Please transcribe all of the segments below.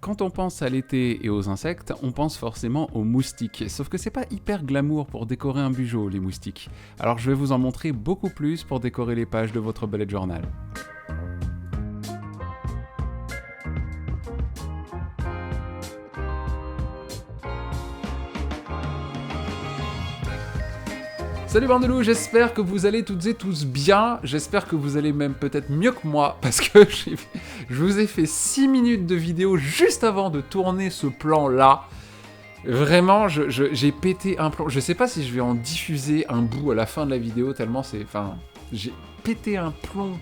quand on pense à l'été et aux insectes, on pense forcément aux moustiques. Sauf que c'est pas hyper glamour pour décorer un bugeot, les moustiques. Alors je vais vous en montrer beaucoup plus pour décorer les pages de votre bullet journal. Salut bande de loups, j'espère que vous allez toutes et tous bien, j'espère que vous allez même peut-être mieux que moi, parce que je vous ai fait 6 minutes de vidéo juste avant de tourner ce plan-là. Vraiment, j'ai pété un plomb, je sais pas si je vais en diffuser un bout à la fin de la vidéo, tellement c'est... Enfin, j'ai pété un plomb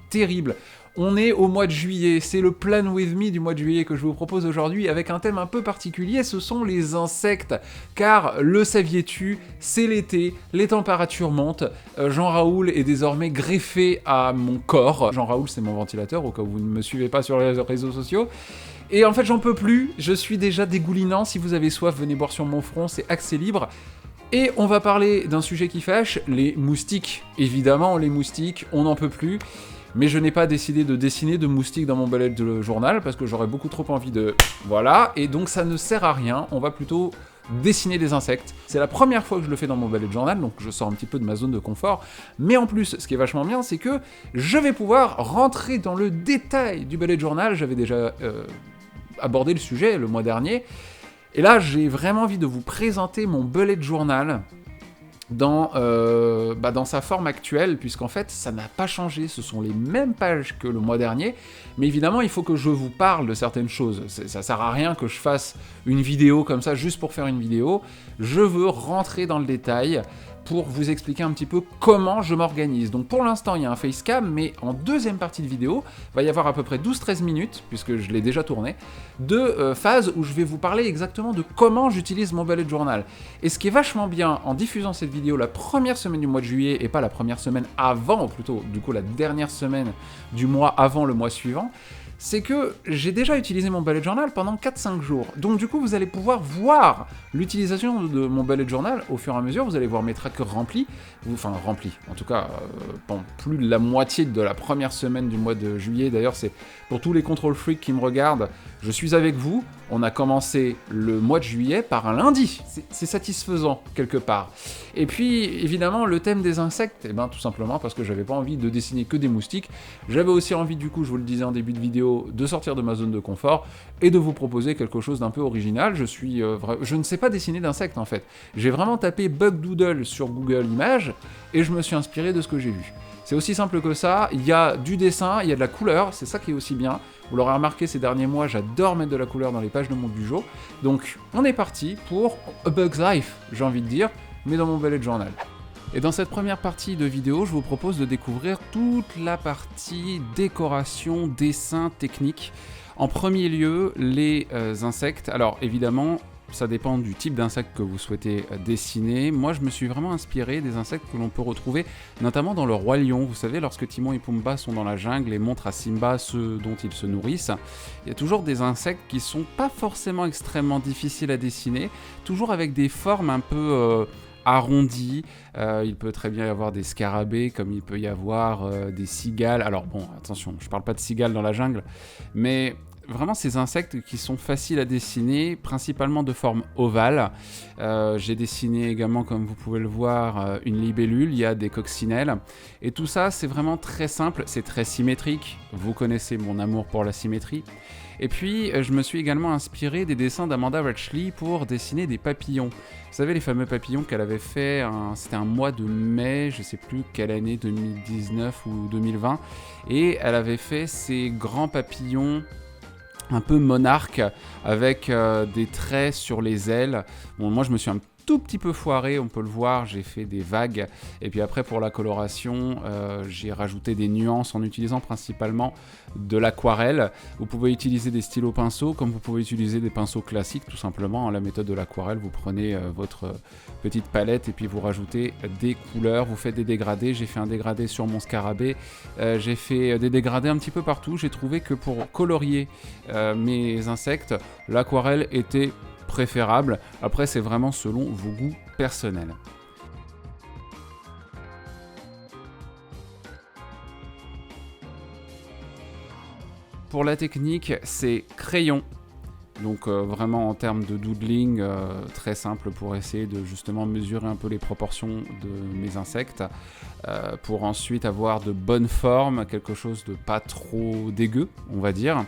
terrible. On est au mois de juillet, c'est le Plan With Me du mois de juillet que je vous propose aujourd'hui avec un thème un peu particulier, ce sont les insectes. Car, le saviez-tu, c'est l'été, les températures montent, Jean-Raoul est désormais greffé à mon corps. Jean-Raoul, c'est mon ventilateur, au cas où vous ne me suivez pas sur les réseaux sociaux. Et en fait, j'en peux plus, je suis déjà dégoulinant, si vous avez soif, venez boire sur mon front, c'est accès libre. Et on va parler d'un sujet qui fâche, les moustiques. Évidemment, les moustiques, on n'en peut plus. Mais je n'ai pas décidé de dessiner de moustiques dans mon bullet journal parce que j'aurais beaucoup trop envie de... Voilà, et donc ça ne sert à rien, on va plutôt dessiner des insectes. C'est la première fois que je le fais dans mon bullet journal, donc je sors un petit peu de ma zone de confort. Mais en plus, ce qui est vachement bien, c'est que je vais pouvoir rentrer dans le détail du bullet journal. J'avais déjà abordé le sujet le mois dernier. Et là, j'ai vraiment envie de vous présenter mon bullet journal dans sa forme actuelle, puisqu'en fait, ça n'a pas changé, ce sont les mêmes pages que le mois dernier, mais évidemment, il faut que je vous parle de certaines choses. Ça sert à rien que je fasse une vidéo comme ça, juste pour faire une vidéo. Je veux rentrer dans le détail pour vous expliquer un petit peu comment je m'organise. Donc pour l'instant, il y a un facecam, mais en deuxième partie de vidéo, il va y avoir à peu près 12-13 minutes, puisque je l'ai déjà tourné, de phases où je vais vous parler exactement de comment j'utilise mon bullet journal. Et ce qui est vachement bien en diffusant cette vidéo la première semaine du mois de juillet, et pas la première semaine avant, ou plutôt du coup la dernière semaine du mois avant le mois suivant, c'est que j'ai déjà utilisé mon bullet journal pendant 4-5 jours. Donc du coup, vous allez pouvoir voir l'utilisation de mon bullet journal au fur et à mesure. Vous allez voir mes trackers remplis, en tout cas, plus de la moitié de la première semaine du mois de juillet. D'ailleurs, c'est pour tous les control freaks qui me regardent, je suis avec vous. On a commencé le mois de juillet par un lundi. C'est satisfaisant, quelque part. Et puis, évidemment, le thème des insectes, tout simplement parce que j'avais pas envie de dessiner que des moustiques. J'avais aussi envie, du coup, je vous le disais en début de vidéo, de sortir de ma zone de confort et de vous proposer quelque chose d'un peu original. Je ne sais pas dessiner d'insectes, en fait. J'ai vraiment tapé Bug Doodle sur Google Images et je me suis inspiré de ce que j'ai vu. C'est aussi simple que ça, il y a du dessin, il y a de la couleur, c'est ça qui est aussi bien. Vous l'aurez remarqué ces derniers mois, j'adore mettre de la couleur dans les pages de mon bugeot. Donc on est parti pour A Bug's Life, j'ai envie de dire, mais dans mon bullet journal. Et dans cette première partie de vidéo, je vous propose de découvrir toute la partie décoration, dessin, technique. En premier lieu, les insectes. Alors évidemment, ça dépend du type d'insecte que vous souhaitez dessiner. Moi, je me suis vraiment inspiré des insectes que l'on peut retrouver, notamment dans le Roi Lion. Vous savez, lorsque Timon et Pumba sont dans la jungle et montrent à Simba ce dont ils se nourrissent, il y a toujours des insectes qui sont pas forcément extrêmement difficiles à dessiner, toujours avec des formes un peu arrondies. Il peut très bien y avoir des scarabées, comme il peut y avoir des cigales. Alors bon, attention, je parle pas de cigales dans la jungle, mais vraiment ces insectes qui sont faciles à dessiner, principalement de forme ovale. J'ai dessiné également, comme vous pouvez le voir, une libellule, il y a des coccinelles. Et tout ça, c'est vraiment très simple, c'est très symétrique. Vous connaissez mon amour pour la symétrie. Et puis, je me suis également inspiré des dessins d'Amanda Rachley pour dessiner des papillons. Vous savez, les fameux papillons qu'elle avait fait, c'était un mois de mai, je sais plus quelle année, 2019 ou 2020. Et elle avait fait ces grands papillons un peu monarque, avec des traits sur les ailes. Bon, moi je me suis un tout petit peu foiré, on peut le voir, j'ai fait des vagues, et puis après pour la coloration, j'ai rajouté des nuances en utilisant principalement de l'aquarelle. Vous pouvez utiliser des stylos pinceaux, comme vous pouvez utiliser des pinceaux classiques, tout simplement. La méthode de l'aquarelle, vous prenez votre petite palette et puis vous rajoutez des couleurs, vous faites des dégradés. J'ai fait un dégradé sur mon scarabée, j'ai fait des dégradés un petit peu partout. J'ai trouvé que pour colorier mes insectes, l'aquarelle était préférable. Après, c'est vraiment selon vos goûts personnels. Pour la technique, c'est crayon, Donc vraiment en termes de doodling, très simple pour essayer de justement mesurer un peu les proportions de mes insectes, pour ensuite avoir de bonnes formes, quelque chose de pas trop dégueu, on va dire.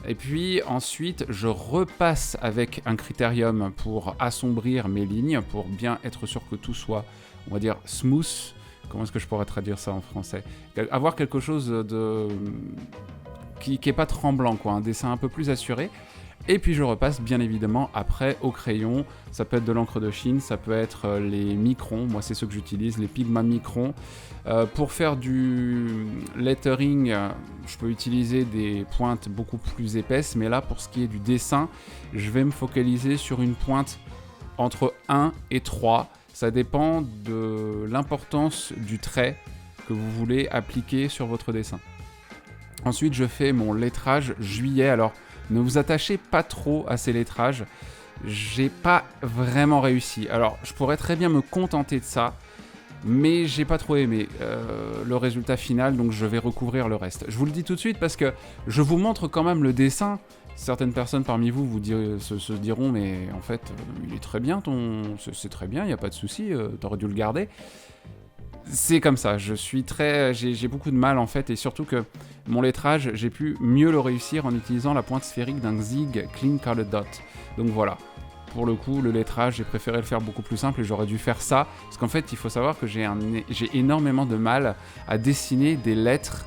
Et puis ensuite, je repasse avec un critérium pour assombrir mes lignes, pour bien être sûr que tout soit, on va dire, smooth. Comment est-ce que je pourrais traduire ça en français? Avoir quelque chose de qui est pas tremblant, quoi, un dessin un peu plus assuré. Et puis je repasse bien évidemment après au crayon, ça peut être de l'encre de Chine, ça peut être les microns, moi c'est ceux que j'utilise, les Pigma microns. Pour faire du lettering, je peux utiliser des pointes beaucoup plus épaisses, mais là pour ce qui est du dessin, je vais me focaliser sur une pointe entre 1 et 3. Ça dépend de l'importance du trait que vous voulez appliquer sur votre dessin. Ensuite je fais mon lettrage juillet, alors ne vous attachez pas trop à ces lettrages, j'ai pas vraiment réussi. Alors je pourrais très bien me contenter de ça, mais j'ai pas trop aimé le résultat final, donc je vais recouvrir le reste. Je vous le dis tout de suite parce que je vous montre quand même le dessin. Certaines personnes parmi vous se diront mais en fait il est très bien c'est très bien, il n'y a pas de souci, t'aurais dû le garder. C'est comme ça, j'ai beaucoup de mal en fait, et surtout que mon lettrage, j'ai pu mieux le réussir en utilisant la pointe sphérique d'un Zig Clean Colored Dot. Donc voilà, pour le coup, le lettrage, j'ai préféré le faire beaucoup plus simple et j'aurais dû faire ça, parce qu'en fait, il faut savoir que j'ai énormément de mal à dessiner des lettres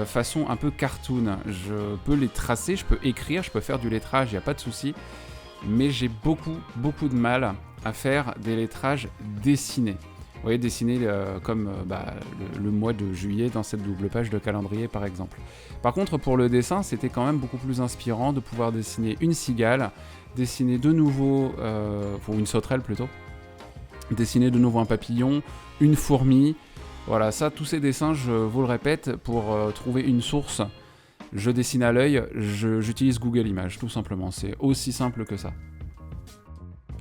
façon un peu cartoon. Je peux les tracer, je peux écrire, je peux faire du lettrage, il n'y a pas de souci, mais j'ai beaucoup de mal à faire des lettrages dessinés. Vous voyez, dessiner comme le mois de juillet dans cette double page de calendrier par exemple. Par contre, pour le dessin, c'était quand même beaucoup plus inspirant de pouvoir dessiner une cigale, dessiner de nouveau, ou une sauterelle plutôt, dessiner de nouveau un papillon, une fourmi. Voilà, ça, tous ces dessins, je vous le répète, pour trouver une source, je dessine à l'œil, j'utilise Google Images, tout simplement. C'est aussi simple que ça.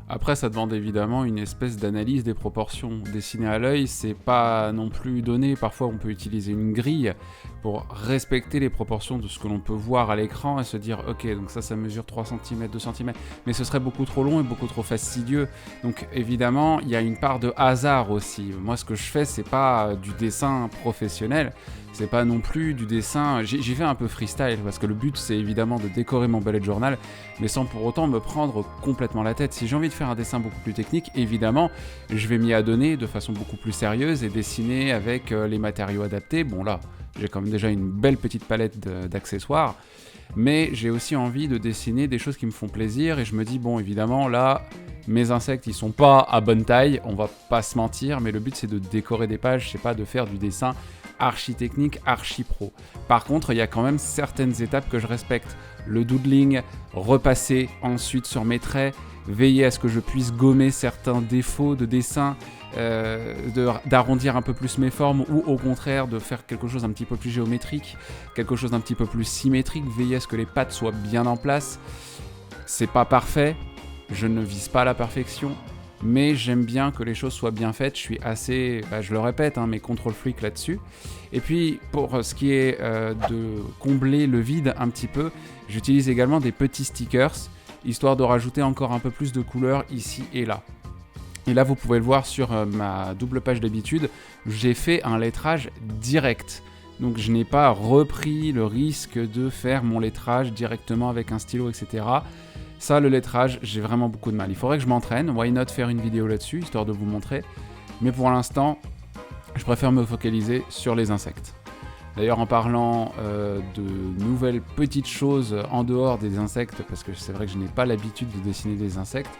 Après, ça demande évidemment une espèce d'analyse des proportions. Dessiner à l'œil, c'est pas non plus donné. Parfois, on peut utiliser une grille pour respecter les proportions de ce que l'on peut voir à l'écran et se dire « Ok, donc ça mesure 3 cm, 2 cm. » Mais ce serait beaucoup trop long et beaucoup trop fastidieux. Donc évidemment, il y a une part de hasard aussi. Moi, ce que je fais, c'est pas du dessin professionnel. C'est pas non plus du dessin... J'y fais un peu freestyle, parce que le but, c'est évidemment de décorer mon bullet journal, mais sans pour autant me prendre complètement la tête. Si j'ai envie de faire un dessin beaucoup plus technique, évidemment, je vais m'y adonner de façon beaucoup plus sérieuse et dessiner avec les matériaux adaptés. Bon là, j'ai quand même déjà une belle petite palette d'accessoires, mais j'ai aussi envie de dessiner des choses qui me font plaisir, et je me dis, bon, évidemment, là... Mes insectes, ils sont pas à bonne taille, on va pas se mentir, mais le but c'est de décorer des pages, c'est pas de faire du dessin archi technique, archi pro. Par contre, il y a quand même certaines étapes que je respecte. Le doodling, repasser ensuite sur mes traits, veiller à ce que je puisse gommer certains défauts de dessin, d'arrondir un peu plus mes formes, ou au contraire de faire quelque chose un petit peu plus géométrique, quelque chose d'un petit peu plus symétrique, veiller à ce que les pattes soient bien en place. C'est pas parfait. Je ne vise pas la perfection, mais j'aime bien que les choses soient bien faites. Je suis assez, je le répète, mais contrôle freak là-dessus. Et puis, pour ce qui est de combler le vide un petit peu, j'utilise également des petits stickers, histoire de rajouter encore un peu plus de couleurs ici et là. Et là, vous pouvez le voir sur ma double page d'habitude, j'ai fait un lettrage direct. Donc je n'ai pas repris le risque de faire mon lettrage directement avec un stylo, etc. Ça, le lettrage, j'ai vraiment beaucoup de mal. Il faudrait que je m'entraîne. Why not faire une vidéo là-dessus, histoire de vous montrer. Mais pour l'instant, je préfère me focaliser sur les insectes. D'ailleurs, en parlant de nouvelles petites choses en dehors des insectes, parce que c'est vrai que je n'ai pas l'habitude de dessiner des insectes,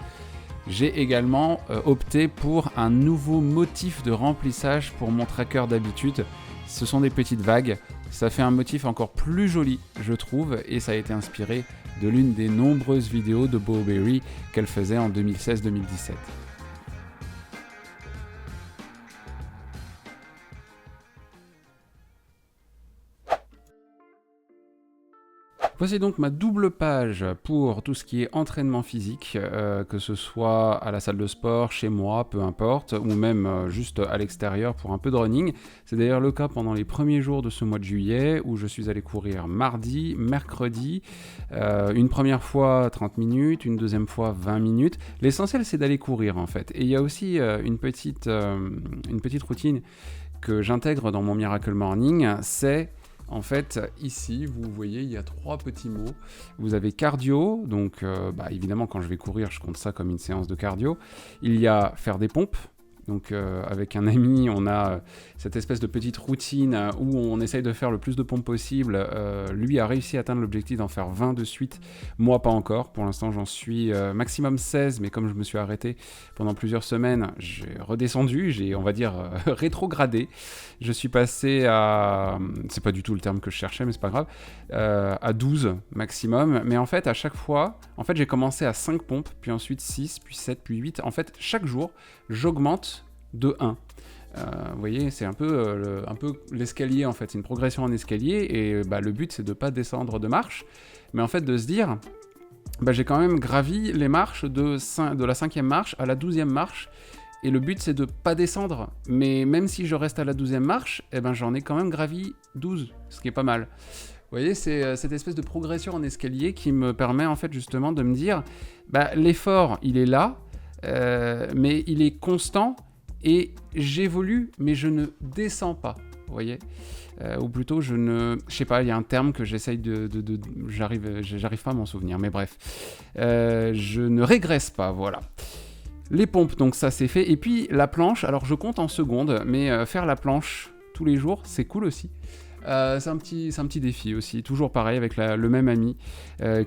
j'ai également opté pour un nouveau motif de remplissage pour mon tracker d'habitude. Ce sont des petites vagues. Ça fait un motif encore plus joli, je trouve, et ça a été inspiré de l'une des nombreuses vidéos de Bowberry qu'elle faisait en 2016-2017. Voici donc ma double page pour tout ce qui est entraînement physique, que ce soit à la salle de sport, chez moi, peu importe, ou même juste à l'extérieur pour un peu de running. C'est d'ailleurs le cas pendant les premiers jours de ce mois de juillet, où je suis allé courir mardi, mercredi, une première fois 30 minutes, une deuxième fois 20 minutes. L'essentiel, c'est d'aller courir en fait. Et il y a aussi une petite routine que j'intègre dans mon Miracle Morning, c'est... En fait, ici, vous voyez, il y a 3 petits mots. Vous avez cardio, donc évidemment, quand je vais courir, je compte ça comme une séance de cardio. Il y a faire des pompes. Donc avec un ami, on a cette espèce de petite routine où on essaye de faire le plus de pompes possible. Lui a réussi à atteindre l'objectif d'en faire 20 de suite. Moi, pas encore. Pour l'instant, j'en suis maximum 16, mais comme je me suis arrêté pendant plusieurs semaines, j'ai redescendu, j'ai, on va dire, rétrogradé. Je suis passé à... C'est pas du tout le terme que je cherchais, mais c'est pas grave. À 12 maximum. Mais en fait, à chaque fois, j'ai commencé à 5 pompes, puis ensuite 6, puis 7, puis 8. En fait, chaque jour, j'augmente de 1. Vous voyez, c'est un peu l'escalier en fait, c'est une progression en escalier et le but c'est de pas descendre de marche, mais en fait de se dire j'ai quand même gravi les marches de la 5e marche à la 12e marche et le but c'est de pas descendre, mais même si je reste à la 12e marche, j'en ai quand même gravi 12, ce qui est pas mal. Vous voyez, c'est cette espèce de progression en escalier qui me permet en fait justement de me dire l'effort il est là, mais il est constant et j'évolue, mais je ne descends pas, vous voyez, ou plutôt je sais pas, il y a un terme que j'essaye j'arrive pas à m'en souvenir, mais bref, je ne régresse pas, voilà. Les pompes, donc ça c'est fait, et puis la planche, alors je compte en secondes, mais faire la planche tous les jours, c'est cool aussi. C'est un petit défi aussi, toujours pareil avec le même ami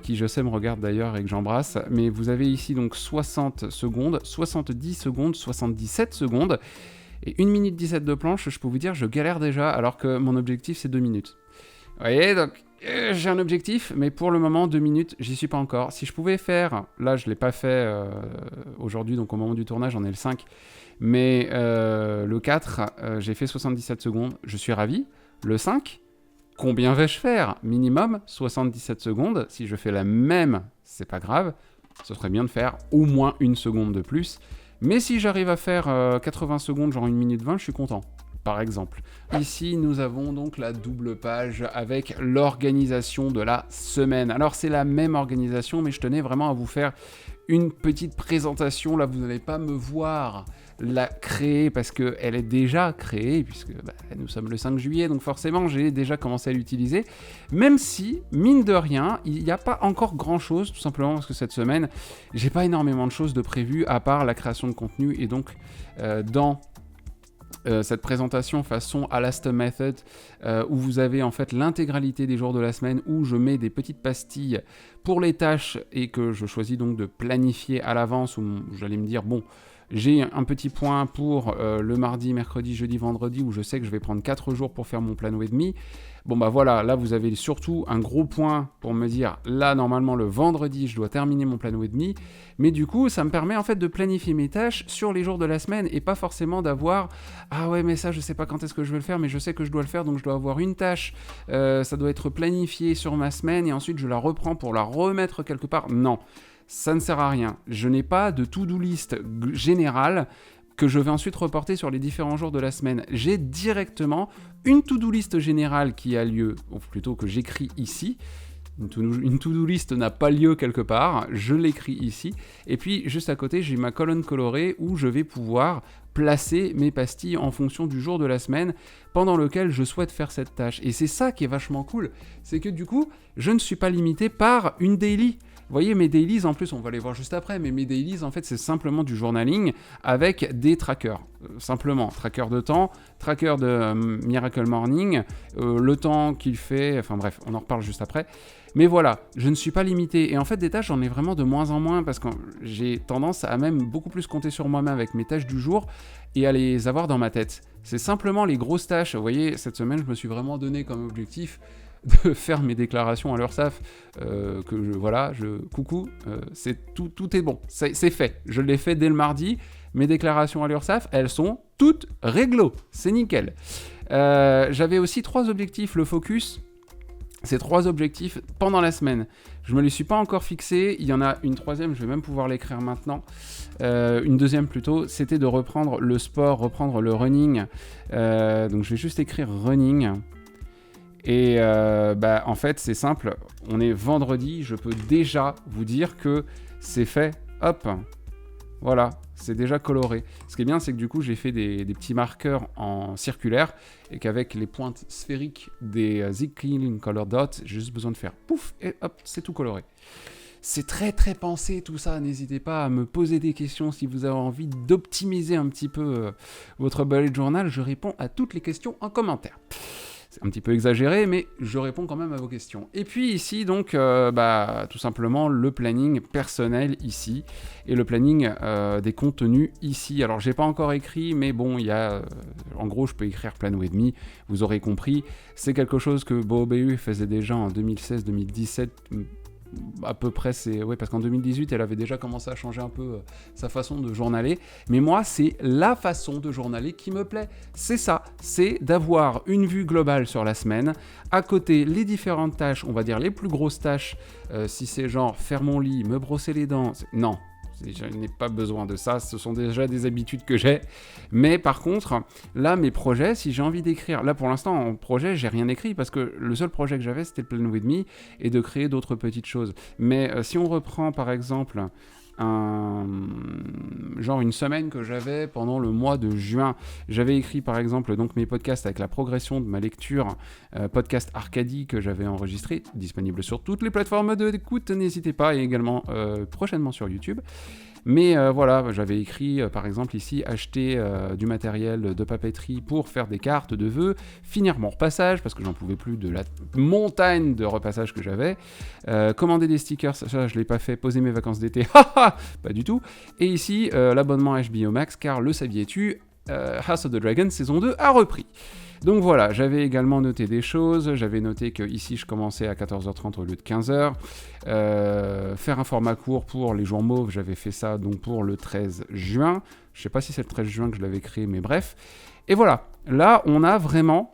qui je sais me regarde d'ailleurs et que j'embrasse, mais vous avez ici donc 60 secondes, 70 secondes, 77 secondes et 1 minute 17 de planche. Je peux vous dire, je galère déjà alors que mon objectif c'est 2 minutes. Vous voyez, donc j'ai un objectif, mais pour le moment 2 minutes, j'y suis pas encore. Si je pouvais faire, là je l'ai pas fait aujourd'hui, donc au moment du tournage j'en ai le 5, mais le 4, j'ai fait 77 secondes, je suis ravi. Le 5, combien vais-je faire ? Minimum 77 secondes. Si je fais la même, c'est pas grave. Ce serait bien de faire au moins 1 seconde de plus. Mais si j'arrive à faire 80 secondes, genre 1 minute 20, je suis content. Par exemple. Ici, nous avons donc la double page avec l'organisation de la semaine. Alors, c'est la même organisation, mais je tenais vraiment à vous faire une petite présentation. Là, vous n'allez pas me voir la créer parce qu'elle est déjà créée, puisque nous sommes le 5 juillet, donc forcément, j'ai déjà commencé à l'utiliser. Même si, mine de rien, il n'y a pas encore grand-chose, tout simplement parce que cette semaine, j'ai pas énormément de choses de prévues, à part la création de contenu, et donc, dans... cette présentation façon Alastair Method où vous avez en fait l'intégralité des jours de la semaine où je mets des petites pastilles pour les tâches et que je choisis donc de planifier à l'avance, où j'allais me dire bon, j'ai un petit point pour le mardi, mercredi, jeudi, vendredi où je sais que je vais prendre 4 jours pour faire mon plano et demi. Bon voilà, là vous avez surtout un gros point pour me dire, là normalement le vendredi je dois terminer mon plano et demi, mais du coup ça me permet en fait de planifier mes tâches sur les jours de la semaine et pas forcément d'avoir, ah ouais mais ça je sais pas quand est-ce que je vais le faire, mais je sais que je dois le faire, donc je dois avoir une tâche, ça doit être planifié sur ma semaine et ensuite je la reprends pour la remettre quelque part. Non, ça ne sert à rien, je n'ai pas de to-do list générale que je vais ensuite reporter sur les différents jours de la semaine. J'ai directement une to-do list générale qui a lieu, ou plutôt que j'écris ici. Une to-do list n'a pas lieu quelque part, je l'écris ici. Et puis, juste à côté, j'ai ma colonne colorée où je vais pouvoir placer mes pastilles en fonction du jour de la semaine pendant lequel je souhaite faire cette tâche. Et c'est ça qui est vachement cool, c'est que du coup, je ne suis pas limité par une daily. Vous voyez, mes dailies, en plus, on va les voir juste après, mais mes dailies, en fait, c'est simplement du journaling avec des trackers. Simplement, tracker de temps, tracker de Miracle Morning, le temps qu'il fait, enfin bref, on en reparle juste après. Mais voilà, je ne suis pas limité. Et en fait, des tâches, j'en ai vraiment de moins en moins parce que j'ai tendance à même beaucoup plus compter sur moi-même avec mes tâches du jour et à les avoir dans ma tête. C'est simplement les grosses tâches. Vous voyez, cette semaine, je me suis vraiment donné comme objectif de faire mes déclarations à l'URSSAF, coucou, c'est tout est bon, c'est fait. Je l'ai fait dès le mardi. Mes déclarations à l'URSSAF, elles sont toutes réglo, c'est nickel. J'avais aussi 3 objectifs. Le focus, Ces 3 objectifs pendant la semaine. Je ne me les suis pas encore fixés. Il y en a une troisième, je vais même pouvoir l'écrire maintenant. Une deuxième plutôt, c'était de reprendre le sport, reprendre le running. Donc je vais juste écrire running. Et en fait, c'est simple. On est vendredi, je peux déjà vous dire que c'est fait. Hop, voilà, c'est déjà coloré. Ce qui est bien, c'est que du coup, j'ai fait des petits marqueurs en circulaire et qu'avec les pointes sphériques des Zclean Color Dots, j'ai juste besoin de faire pouf et hop, c'est tout coloré. C'est très très pensé tout ça, n'hésitez pas à me poser des questions si vous avez envie d'optimiser un petit peu votre bullet journal, je réponds à toutes les questions en commentaire. C'est un petit peu exagéré, mais je réponds quand même à vos questions. Et puis ici, donc, tout simplement, le planning personnel ici, et le planning des contenus ici. Alors, j'ai pas encore écrit, mais bon, il y a... en gros, je peux écrire Plano et demi, vous aurez compris. C'est quelque chose que BoBU faisait déjà en 2016-2017, à peu près, c'est... Ouais, parce qu'en 2018, elle avait déjà commencé à changer un peu sa façon de journaler. Mais moi, c'est la façon de journaler qui me plaît. C'est ça, c'est d'avoir une vue globale sur la semaine. À côté, les différentes tâches, on va dire les plus grosses tâches, si c'est genre faire mon lit, me brosser les dents... Non, je n'ai pas besoin de ça, ce sont déjà des habitudes que j'ai. Mais par contre, là, mes projets, si j'ai envie d'écrire... Là, pour l'instant, en projet, j'ai rien écrit parce que le seul projet que j'avais, c'était le Plano with Me et de créer d'autres petites choses. Mais si on reprend, par exemple... genre une semaine que j'avais pendant le mois de juin. J'avais écrit par exemple donc mes podcasts avec la progression de ma lecture, podcast Arcadie que j'avais enregistré, disponible sur toutes les plateformes d'écoute, n'hésitez pas, et également prochainement sur YouTube. Mais voilà, j'avais écrit par exemple ici, acheter du matériel de papeterie pour faire des cartes de vœux, finir mon repassage, parce que j'en pouvais plus de la montagne de repassage que j'avais, commander des stickers, ça je l'ai pas fait, poser mes vacances d'été, pas du tout, et ici l'abonnement HBO Max, car le saviez-tu, House of the Dragon saison 2 a repris. Donc voilà, j'avais également noté des choses, j'avais noté que ici je commençais à 14h30 au lieu de 15h, faire un format court pour les jours mauves, j'avais fait ça donc pour le 13 juin, je sais pas si c'est le 13 juin que je l'avais créé, mais bref, et voilà, là on a vraiment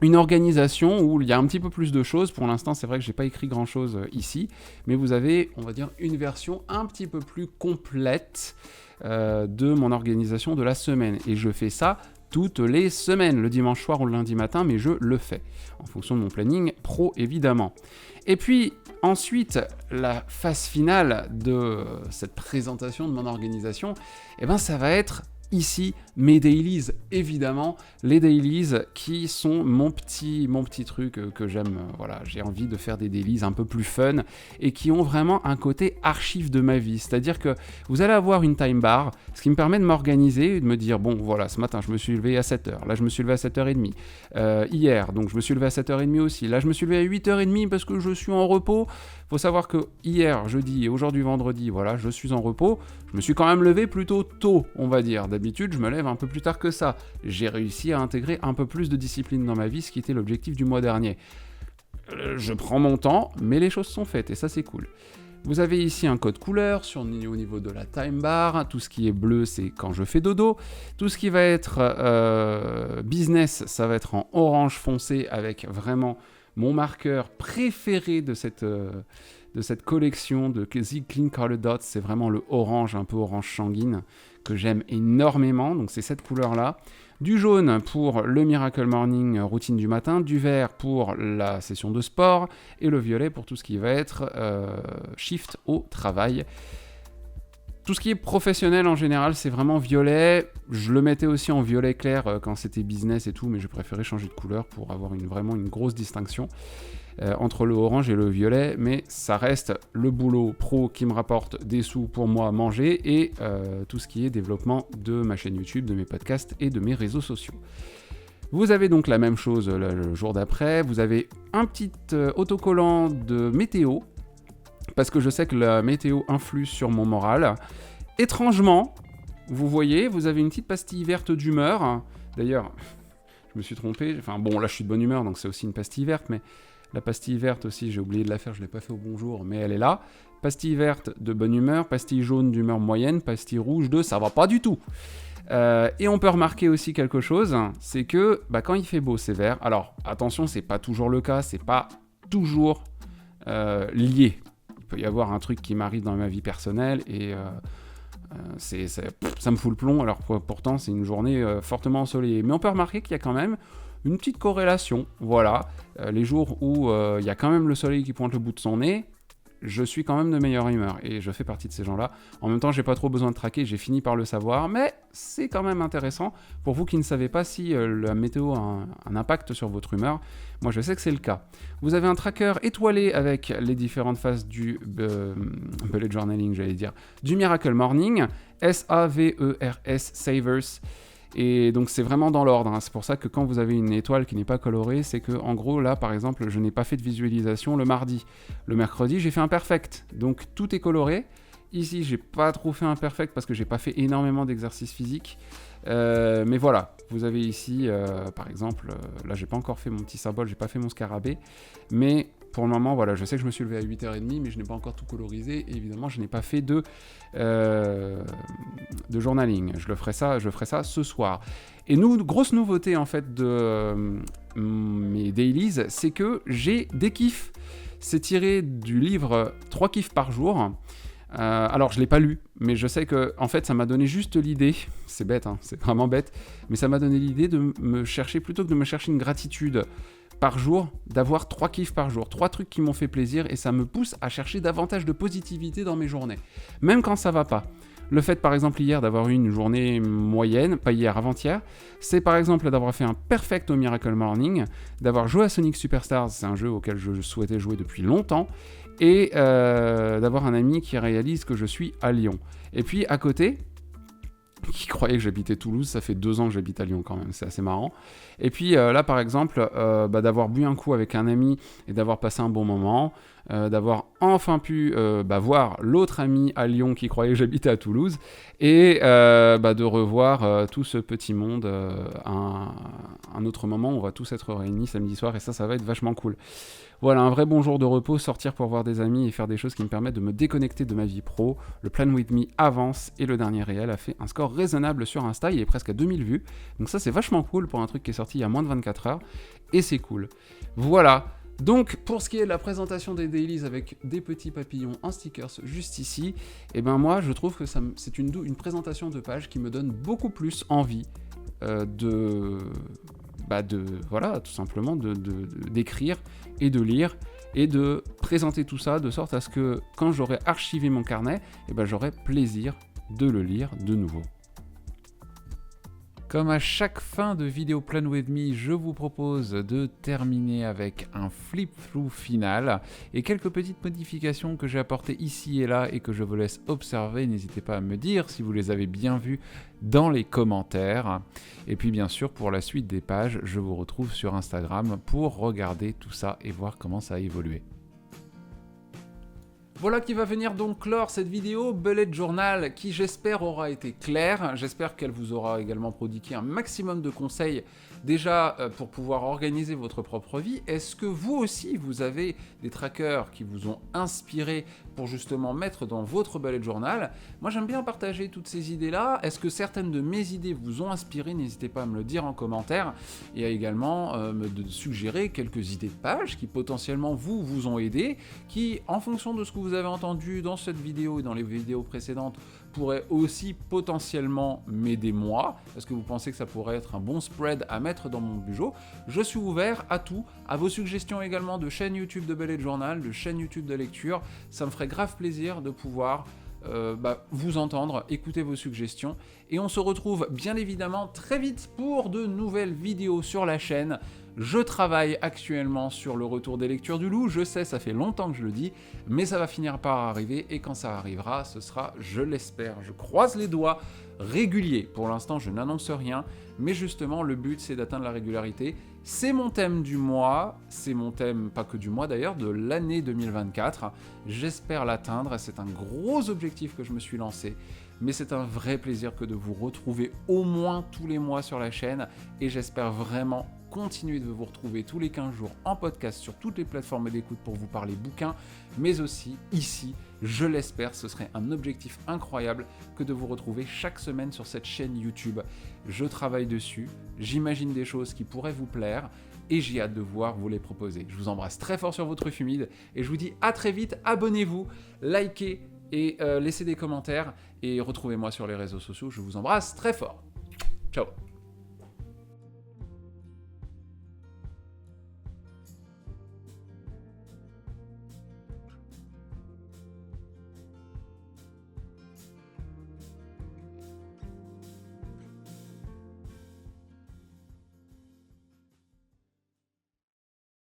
une organisation où il y a un petit peu plus de choses. Pour l'instant, c'est vrai que j'ai pas écrit grand chose ici, mais vous avez, on va dire, une version un petit peu plus complète de mon organisation de la semaine, et je fais ça toutes les semaines, le dimanche soir ou le lundi matin, mais je le fais, en fonction de mon planning pro, évidemment. Et puis, ensuite, la phase finale de cette présentation de mon organisation, eh ben, ça va être ici mes dailies, évidemment, les dailies qui sont mon petit truc que j'aime, voilà, j'ai envie de faire des dailies un peu plus fun et qui ont vraiment un côté archive de ma vie, c'est-à-dire que vous allez avoir une time bar, ce qui me permet de m'organiser et de me dire, bon voilà, ce matin je me suis levé à 7h, là je me suis levé à 7h30, hier, donc je me suis levé à 7h30 aussi, là je me suis levé à 8h30 parce que je suis en repos. Faut savoir que hier, jeudi et aujourd'hui vendredi, voilà, je suis en repos, je me suis quand même levé plutôt tôt, on va dire. D'habitude, je me lève un peu plus tard que ça. J'ai réussi à intégrer un peu plus de discipline dans ma vie, ce qui était l'objectif du mois dernier. Je prends mon temps, mais les choses sont faites, et ça c'est cool. Vous avez ici un code couleur au niveau de la time bar. Tout ce qui est bleu, c'est quand je fais dodo. Tout ce qui va être business, ça va être en orange foncé avec vraiment mon marqueur préféré de cette collection de Zclean Color Dots. C'est vraiment le orange, un peu orange sanguine, que j'aime énormément. Donc c'est cette couleur-là. Du jaune pour le Miracle Morning routine du matin, du vert pour la session de sport, et le violet pour tout ce qui va être shift au travail. Tout ce qui est professionnel en général, c'est vraiment violet. Je le mettais aussi en violet clair quand c'était business et tout, mais j'ai préféré changer de couleur pour avoir vraiment une grosse distinction entre le orange et le violet, mais ça reste le boulot pro qui me rapporte des sous pour moi manger et tout ce qui est développement de ma chaîne YouTube, de mes podcasts et de mes réseaux sociaux. Vous avez donc la même chose le jour d'après, vous avez un petit autocollant de météo, parce que je sais que la météo influe sur mon moral. Étrangement, vous voyez, vous avez une petite pastille verte d'humeur. D'ailleurs, je me suis trompé, enfin bon, là je suis de bonne humeur, donc c'est aussi une pastille verte, mais la pastille verte aussi, j'ai oublié de la faire, je ne l'ai pas fait au bonjour, mais elle est là. Pastille verte de bonne humeur, pastille jaune d'humeur moyenne, pastille rouge de ça va pas du tout. Et on peut remarquer aussi quelque chose, c'est que quand il fait beau, c'est vert. Alors attention, c'est pas toujours le cas, c'est pas toujours lié. Il peut y avoir un truc qui m'arrive dans ma vie personnelle et ça me fout le plomb, alors pourtant c'est une journée fortement ensoleillée. Mais on peut remarquer qu'il y a quand même une petite corrélation. Voilà, les jours où il y a quand même le soleil qui pointe le bout de son nez, je suis quand même de meilleure humeur et je fais partie de ces gens-là. En même temps, j'ai pas trop besoin de traquer, j'ai fini par le savoir, mais c'est quand même intéressant pour vous qui ne savez pas si la météo a un impact sur votre humeur. Moi, je sais que c'est le cas. Vous avez un tracker étoilé avec les différentes phases du bullet journaling, j'allais dire, du Miracle Morning, S-A-V-E-R-S, Savers. Et donc c'est vraiment dans l'ordre, hein. C'est pour ça que quand vous avez une étoile qui n'est pas colorée, c'est que en gros là par exemple je n'ai pas fait de visualisation le mardi. Le mercredi j'ai fait un perfect, donc tout est coloré. Ici j'ai pas trop fait un perfect parce que j'ai pas fait énormément d'exercices physiques. Mais voilà, vous avez ici par exemple, là j'ai pas encore fait mon petit symbole, j'ai pas fait mon scarabée, mais pour le moment voilà, je sais que je me suis levé à 8h30 mais je n'ai pas encore tout colorisé et évidemment je n'ai pas fait de journaling. Je ferai ça ce soir. Et grosse nouveauté en fait de mes dailies, c'est que j'ai des kiffs. C'est tiré du livre 3 kiffs par jour. Alors je l'ai pas lu, mais je sais que en fait ça m'a donné juste l'idée, c'est bête, hein, c'est vraiment bête, mais ça m'a donné l'idée de me chercher, plutôt que de me chercher une gratitude par jour, d'avoir 3 kiffs par jour, 3 trucs qui m'ont fait plaisir, et ça me pousse à chercher davantage de positivité dans mes journées, même quand ça va pas. Le fait par exemple hier d'avoir eu une journée moyenne, pas hier, avant-hier, c'est par exemple d'avoir fait un perfect au Miracle Morning, d'avoir joué à Sonic Superstars, c'est un jeu auquel je souhaitais jouer depuis longtemps, et d'avoir un ami qui réalise que je suis à Lyon. Et puis à côté, qui croyait que j'habitais Toulouse, ça fait 2 ans que j'habite à Lyon quand même, c'est assez marrant. Et puis là par exemple, d'avoir bu un coup avec un ami et d'avoir passé un bon moment, d'avoir enfin pu voir l'autre ami à Lyon qui croyait que j'habitais à Toulouse, et de revoir tout ce petit monde un autre moment où on va tous être réunis samedi soir, et ça va être vachement cool. Voilà, un vrai bon jour de repos, sortir pour voir des amis et faire des choses qui me permettent de me déconnecter de ma vie pro. Le Plan With Me avance et le dernier réel a fait un score raisonnable sur Insta, il est presque à 2000 vues. Donc ça c'est vachement cool pour un truc qui est sorti il y a moins de 24 heures, et c'est cool. Voilà, donc pour ce qui est de la présentation des dailies avec des petits papillons en stickers juste ici, et ben moi je trouve que c'est une présentation de page qui me donne beaucoup plus envie voilà, tout simplement d'écrire et de lire et de présenter tout ça de sorte à ce que quand j'aurai archivé mon carnet, j'aurai plaisir de le lire de nouveau. Comme à chaque fin de vidéo Plan With Me, je vous propose de terminer avec un flip-through final et quelques petites modifications que j'ai apportées ici et là et que je vous laisse observer. N'hésitez pas à me dire si vous les avez bien vues dans les commentaires. Et puis bien sûr, pour la suite des pages, je vous retrouve sur Instagram pour regarder tout ça et voir comment ça a évolué. Voilà qui va venir donc clore cette vidéo Bullet Journal qui j'espère aura été claire, j'espère qu'elle vous aura également prodigué un maximum de conseils déjà pour pouvoir organiser votre propre vie. Est-ce que vous aussi vous avez des trackers qui vous ont inspiré pour justement mettre dans votre Bullet Journal? Moi j'aime bien partager toutes ces idées là. Est-ce que certaines de mes idées vous ont inspiré? N'hésitez pas à me le dire en commentaire et à également me suggérer quelques idées de pages qui potentiellement vous ont aidé, qui en fonction de ce que vous avez entendu dans cette vidéo et dans les vidéos précédentes pourrait aussi potentiellement m'aider moi. Est-ce que vous pensez que ça pourrait être un bon spread à mettre dans mon bureau? Je suis ouvert à tout, à vos suggestions également de chaîne YouTube de Bullet Journal, de chaîne YouTube de lecture. Ça me ferait grave plaisir de pouvoir vous entendre, écouter vos suggestions. Et on se retrouve bien évidemment très vite pour de nouvelles vidéos sur la chaîne. Je travaille actuellement sur le retour des lectures du loup, je sais, ça fait longtemps que je le dis, mais ça va finir par arriver, et quand ça arrivera, ce sera, je l'espère, je croise les doigts, régulier. Pour l'instant, je n'annonce rien, mais justement, le but, c'est d'atteindre la régularité. C'est mon thème du mois, c'est mon thème, pas que du mois d'ailleurs, de l'année 2024. J'espère l'atteindre, c'est un gros objectif que je me suis lancé, mais c'est un vrai plaisir que de vous retrouver au moins tous les mois sur la chaîne, et j'espère vraiment continuer de vous retrouver tous les 15 jours en podcast sur toutes les plateformes d'écoute pour vous parler bouquins, mais aussi ici, je l'espère, ce serait un objectif incroyable que de vous retrouver chaque semaine sur cette chaîne YouTube. Je travaille dessus, j'imagine des choses qui pourraient vous plaire, et j'ai hâte de voir vous les proposer. Je vous embrasse très fort sur votre humide et je vous dis à très vite, abonnez-vous, likez et laissez des commentaires et retrouvez-moi sur les réseaux sociaux, je vous embrasse très fort. Ciao.